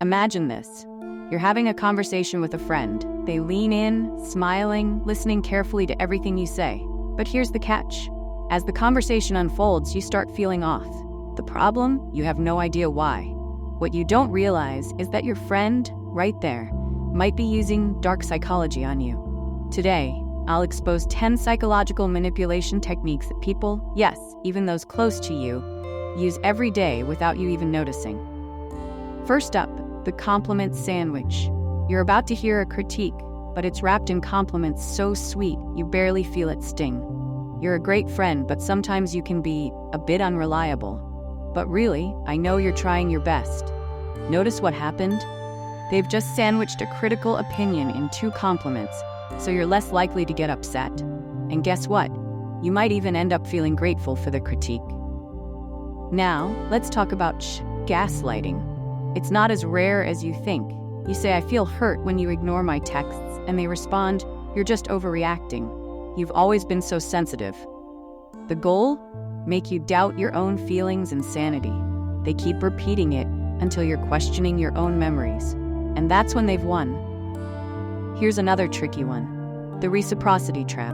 Imagine this. You're having a conversation with a friend. They lean in, smiling, listening carefully to everything you say. But here's the catch. As the conversation unfolds, you start feeling off. The problem? You have no idea why. What you don't realize is that your friend, right there, might be using dark psychology on you. Today, I'll expose 10 psychological manipulation techniques that people, yes, even those close to you, use every day without you even noticing. First up, the compliment sandwich. You're about to hear a critique, but it's wrapped in compliments so sweet you barely feel it sting. You're a great friend, but sometimes you can be a bit unreliable. But really, I know you're trying your best. Notice what happened? They've just sandwiched a critical opinion in 2 compliments, so you're less likely to get upset. And guess what? You might even end up feeling grateful for the critique. Now, let's talk about gaslighting. It's not as rare as you think. You say, "I feel hurt when you ignore my texts," and they respond, "You're just overreacting. You've always been so sensitive." The goal? Make you doubt your own feelings and sanity. They keep repeating it until you're questioning your own memories. And that's when they've won. Here's another tricky one. The reciprocity trap.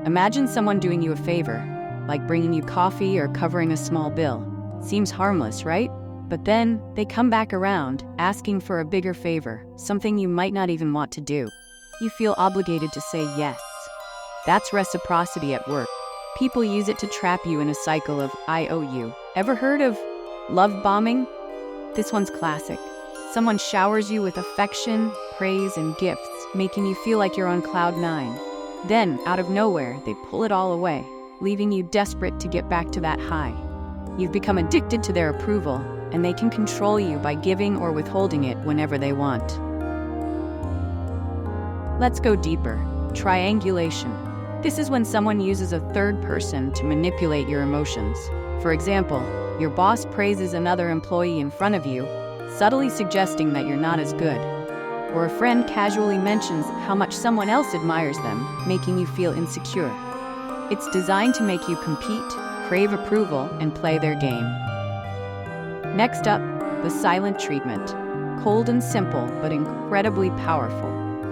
Imagine someone doing you a favor, like bringing you coffee or covering a small bill. Seems harmless, right? But then they come back around, asking for a bigger favor, something you might not even want to do. You feel obligated to say yes. That's reciprocity at work. People use it to trap you in a cycle of "I owe you." Ever heard of love bombing? This one's classic. Someone showers you with affection, praise, and gifts, making you feel like you're on cloud 9. Then, out of nowhere, they pull it all away, leaving you desperate to get back to that high. You've become addicted to their approval, and they can control you by giving or withholding it whenever they want. Let's go deeper. Triangulation. This is when someone uses a third person to manipulate your emotions. For example, your boss praises another employee in front of you, subtly suggesting that you're not as good. Or a friend casually mentions how much someone else admires them, making you feel insecure. It's designed to make you compete, crave approval, and play their game. Next up, the silent treatment. Cold and simple, but incredibly powerful.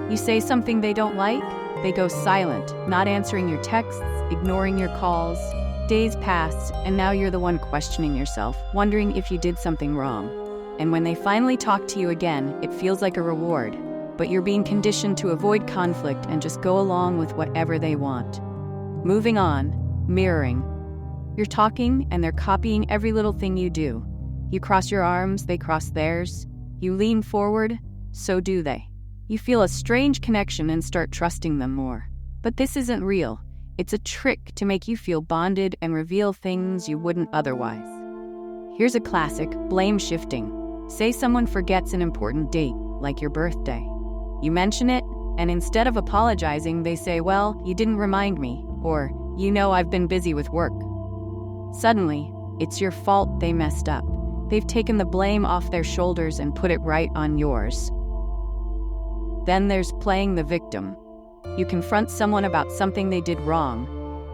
You say something they don't like, they go silent, not answering your texts, ignoring your calls. Days pass, and now you're the one questioning yourself, wondering if you did something wrong. And when they finally talk to you again, it feels like a reward, but you're being conditioned to avoid conflict and just go along with whatever they want. Moving on, mirroring. You're talking, and they're copying every little thing you do. You cross your arms, they cross theirs. You lean forward, so do they. You feel a strange connection and start trusting them more. But this isn't real. It's a trick to make you feel bonded and reveal things you wouldn't otherwise. Here's a classic, blame shifting. Say someone forgets an important date, like your birthday. You mention it, and instead of apologizing, they say, "Well, you didn't remind me," or, "You know I've been busy with work." Suddenly, it's your fault they messed up. They've taken the blame off their shoulders and put it right on yours. Then there's playing the victim. You confront someone about something they did wrong,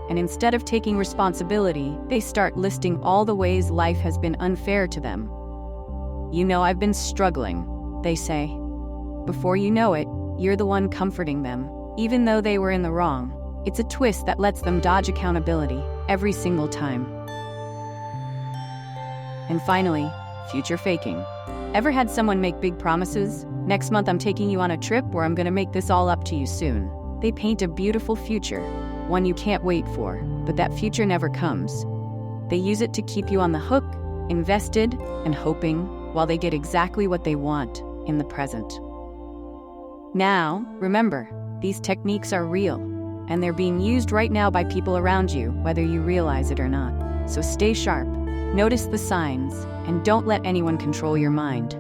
and instead of taking responsibility, they start listing all the ways life has been unfair to them. "You know I've been struggling," they say. Before you know it, you're the one comforting them, even though they were in the wrong. It's a twist that lets them dodge accountability every single time. And finally, future faking. Ever had someone make big promises? "Next month I'm taking you on a trip where I'm gonna make this all up to you soon." They paint a beautiful future, one you can't wait for, but that future never comes. They use it to keep you on the hook, invested, and hoping, while they get exactly what they want in the present. Now, remember, these techniques are real, and they're being used right now by people around you, whether you realize it or not. So stay sharp, notice the signs, and don't let anyone control your mind.